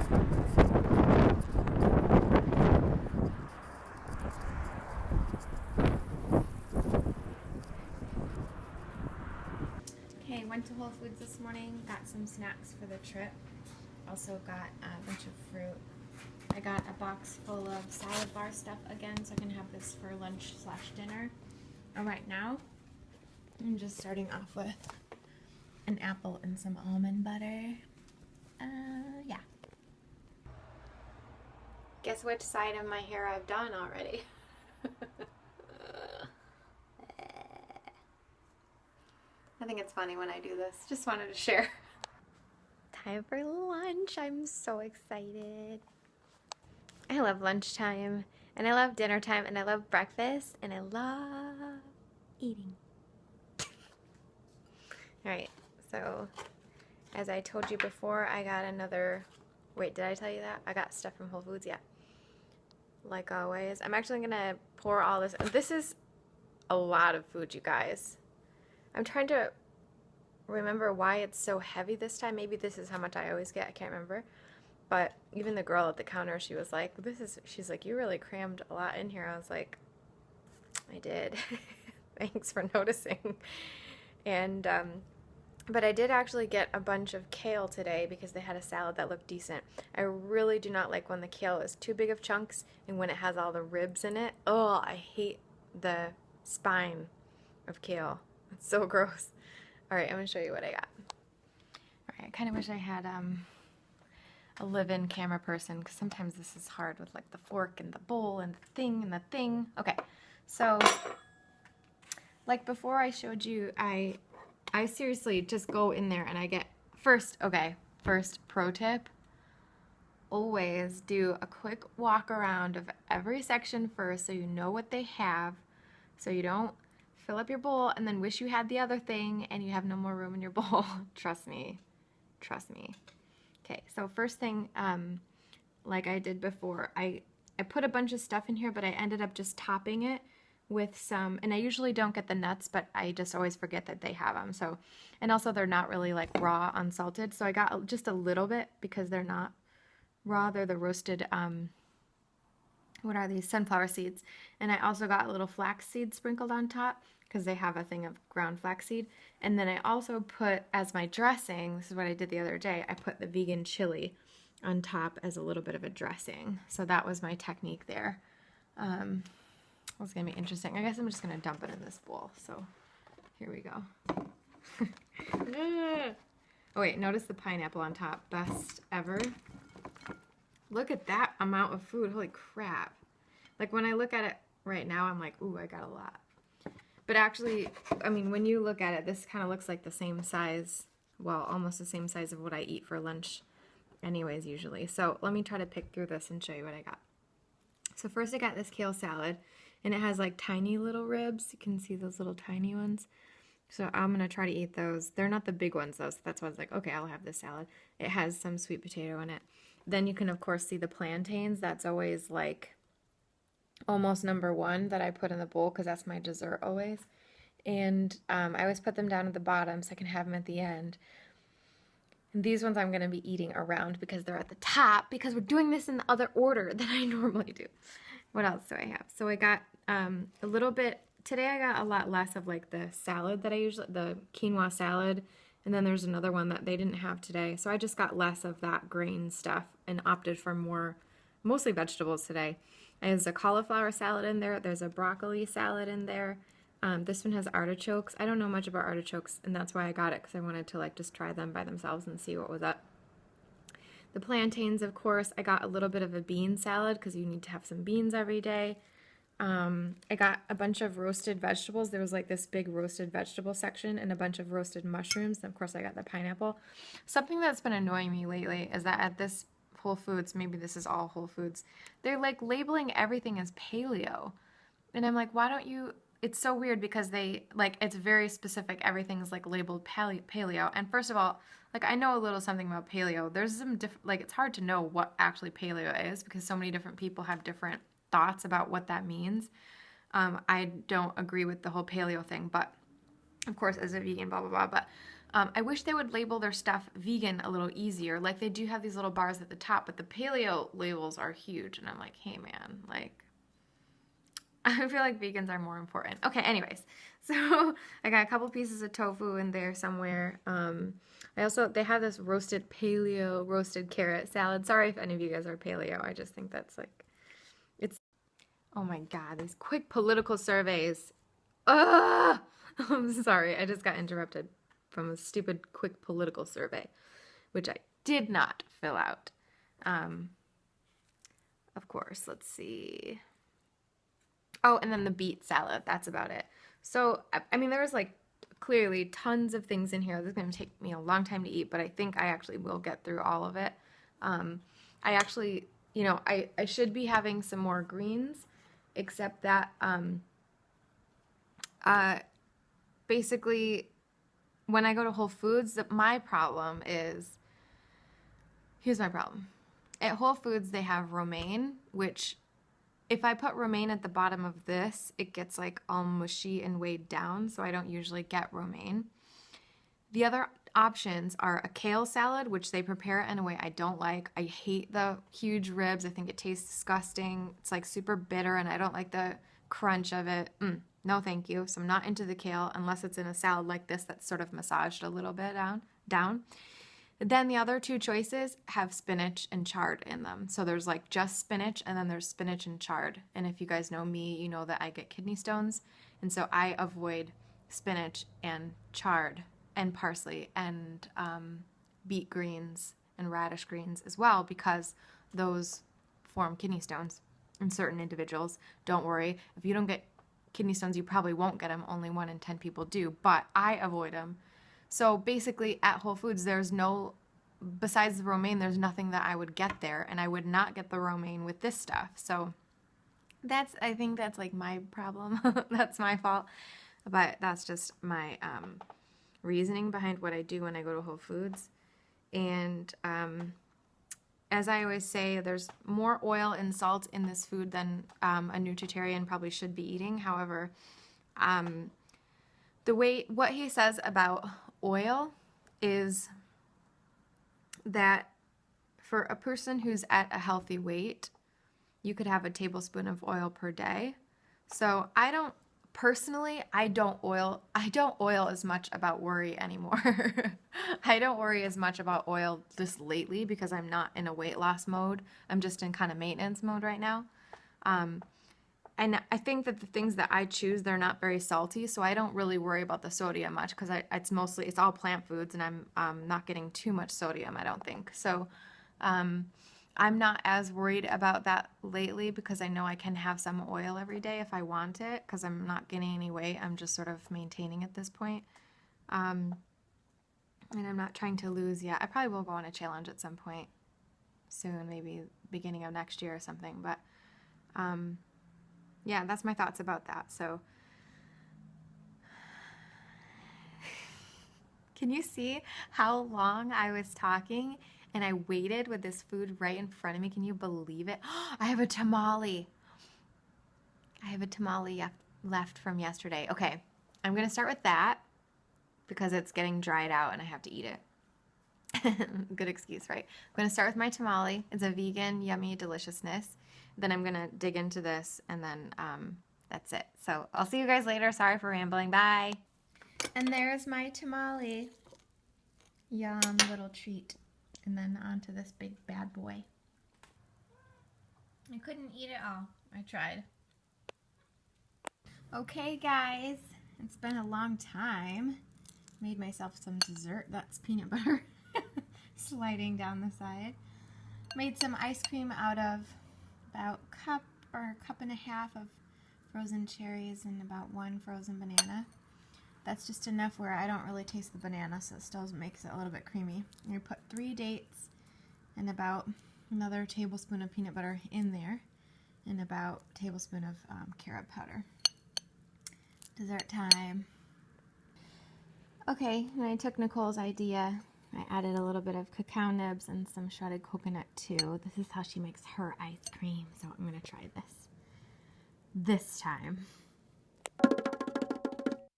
Okay, went to Whole Foods this morning, got some snacks for the trip. Also got a bunch of fruit. I got a box full of salad bar stuff again, so I can have this for lunch / dinner. And right now, I'm just starting off with an apple and some almond butter. Yeah. Guess which side of my hair I've done already. I think it's funny when I do this. Just wanted to share. Time for lunch. I'm so excited. I love lunchtime, and I love dinner time, and I love breakfast, and I love eating. Alright, so as I told you before, I got another, wait, did I tell you that? I got stuff from Whole Foods, yeah. Like always. I'm actually going to pour all this. This is a lot of food, you guys. I'm trying to remember why it's so heavy this time. Maybe this is how much I always get. I can't remember. But even the girl at the counter, she was like, she's like, you really crammed a lot in here. I was like, I did. Thanks for noticing. And, but I did actually get a bunch of kale today because they had a salad that looked decent. I really do not like when the kale is too big of chunks and when it has all the ribs in it. Oh, I hate the spine of kale. It's so gross. All right, I'm going to show you what I got. All right, I kind of wish I had, a live-in camera person because sometimes this is hard with like the fork and the bowl and the thing and the thing. Okay, so like before I showed you, I seriously just go in there and I get first pro tip, always do a quick walk around of every section first so you know what they have, so you don't fill up your bowl and then wish you had the other thing and you have no more room in your bowl. Trust me. Okay, so first thing, like I did before, I put a bunch of stuff in here, but I ended up just topping it with some, and I usually don't get the nuts, but I just always forget that they have them. So, and also they're not really like raw, unsalted. So I got just a little bit because they're not raw. They're the roasted, what are these? Sunflower seeds. And I also got a little flax seed sprinkled on top because they have a thing of ground flaxseed. And then I also put, as my dressing, this is what I did the other day, I put the vegan chili on top as a little bit of a dressing. So that was my technique there. It's going to be interesting. I guess I'm just going to dump it in this bowl. So here we go. Oh wait, notice the pineapple on top. Best ever. Look at that amount of food. Holy crap. Like when I look at it right now, I'm like, ooh, I got a lot. But actually, I mean, when you look at it, this kind of looks like the same size, well, almost the same size of what I eat for lunch anyways, usually. So let me try to pick through this and show you what I got. So first I got this kale salad, and it has like tiny little ribs. You can see those little tiny ones. So I'm going to try to eat those. They're not the big ones though, so that's why I was like, okay, I'll have this salad. It has some sweet potato in it. Then you can, of course, see the plantains. That's always like almost number one that I put in the bowl because that's my dessert always. And I always put them down at the bottom so I can have them at the end. And these ones I'm going to be eating around because they're at the top because we're doing this in the other order than I normally do. What else do I have? So I got a little bit, today I got a lot less of like the salad that I usually, the quinoa salad. And then there's another one that they didn't have today. So I just got less of that grain stuff and opted for more, mostly vegetables today. There's a cauliflower salad in there. There's a broccoli salad in there. This one has artichokes. I don't know much about artichokes, and that's why I got it, because I wanted to like just try them by themselves and see what was up. The plantains, of course, I got a little bit of a bean salad because you need to have some beans every day. I got a bunch of roasted vegetables. There was like this big roasted vegetable section and a bunch of roasted mushrooms. And of course, I got the pineapple. Something that's been annoying me lately is that at this Whole Foods, maybe this is all Whole Foods, they're like labeling everything as paleo. And I'm like, why don't you, it's so weird because they, like, it's very specific. Everything's like labeled paleo. And first of all, like, I know a little something about paleo. There's some like, it's hard to know what actually paleo is because so many different people have different thoughts about what that means. I don't agree with the whole paleo thing, but of course, as a vegan, blah, blah, blah. But I wish they would label their stuff vegan a little easier. Like they do have these little bars at the top, but the paleo labels are huge. And I'm like, hey man, like, I feel like vegans are more important. Okay, anyways, so I got a couple pieces of tofu in there somewhere. They have this paleo roasted carrot salad. Sorry if any of you guys are paleo. I just think that's like, oh my God, these quick political surveys. Ugh! I'm sorry, I just got interrupted from a stupid quick political survey, which I did not fill out. Of course, let's see. Oh, and then the beet salad. That's about it. So, I mean, there was like clearly tons of things in here. This is going to take me a long time to eat, but I think I actually will get through all of it. I actually, you know, I should be having some more greens, except that basically when I go to Whole Foods, my problem is, here's my problem. At Whole Foods, they have romaine, which if I put romaine at the bottom of this, it gets like all mushy and weighed down, so I don't usually get romaine. The other options are a kale salad, which they prepare it in a way I don't like. I hate the huge ribs. I think it tastes disgusting. It's like super bitter, and I don't like the crunch of it. No, thank you. So I'm not into the kale unless it's in a salad like this that's sort of massaged a little bit down. Then the other two choices have spinach and chard in them. So there's like just spinach, and then there's spinach and chard. And if you guys know me, you know that I get kidney stones. And so I avoid spinach and chard and parsley and beet greens and radish greens as well, because those form kidney stones in certain individuals. Don't worry. If you don't get kidney stones, you probably won't get them. Only 1 in 10 people do. But I avoid them. So basically at Whole Foods, there's no, besides the romaine, there's nothing that I would get there, and I would not get the romaine with this stuff. So I think that's like my problem. That's my fault. But that's just my reasoning behind what I do when I go to Whole Foods. And as I always say, there's more oil and salt in this food than a Nutritarian probably should be eating. However, what he says about oil is that for a person who's at a healthy weight, you could have a tablespoon of oil per day. So I don't oil as much about worry anymore. I don't worry as much about oil just lately because I'm not in a weight loss mode. I'm just in kind of maintenance mode right now. And I think that the things that I choose, they're not very salty, so I don't really worry about the sodium much because it's all plant foods, and I'm not getting too much sodium, I don't think. So I'm not as worried about that lately because I know I can have some oil every day if I want it because I'm not gaining any weight. I'm just sort of maintaining at this point. And I'm not trying to lose yet. I probably will go on a challenge at some point soon, maybe beginning of next year or something, but yeah, that's my thoughts about that. So, can you see how long I was talking and I waited with this food right in front of me? Can you believe it? I have a tamale. I have a tamale left from yesterday. Okay, I'm going to start with that because it's getting dried out and I have to eat it. Good excuse, right? I'm going to start with my tamale. It's a vegan, yummy deliciousness. Then I'm going to dig into this, and then that's it. So I'll see you guys later. Sorry for rambling. Bye. And there's my tamale. Yum, little treat. And then onto this big bad boy. I couldn't eat it all. I tried. Okay, guys. It's been a long time. Made myself some dessert. That's peanut butter sliding down the side. Made some ice cream out of about a cup or a cup and a half of frozen cherries and about 1 frozen banana. That's just enough where I don't really taste the banana, so it still makes it a little bit creamy. I put 3 dates and about another tablespoon of peanut butter in there and about a tablespoon of carrot powder. Dessert time. Okay, and I took Nicole's idea. I added a little bit of cacao nibs and some shredded coconut too. This is how she makes her ice cream, so I'm going to try this time.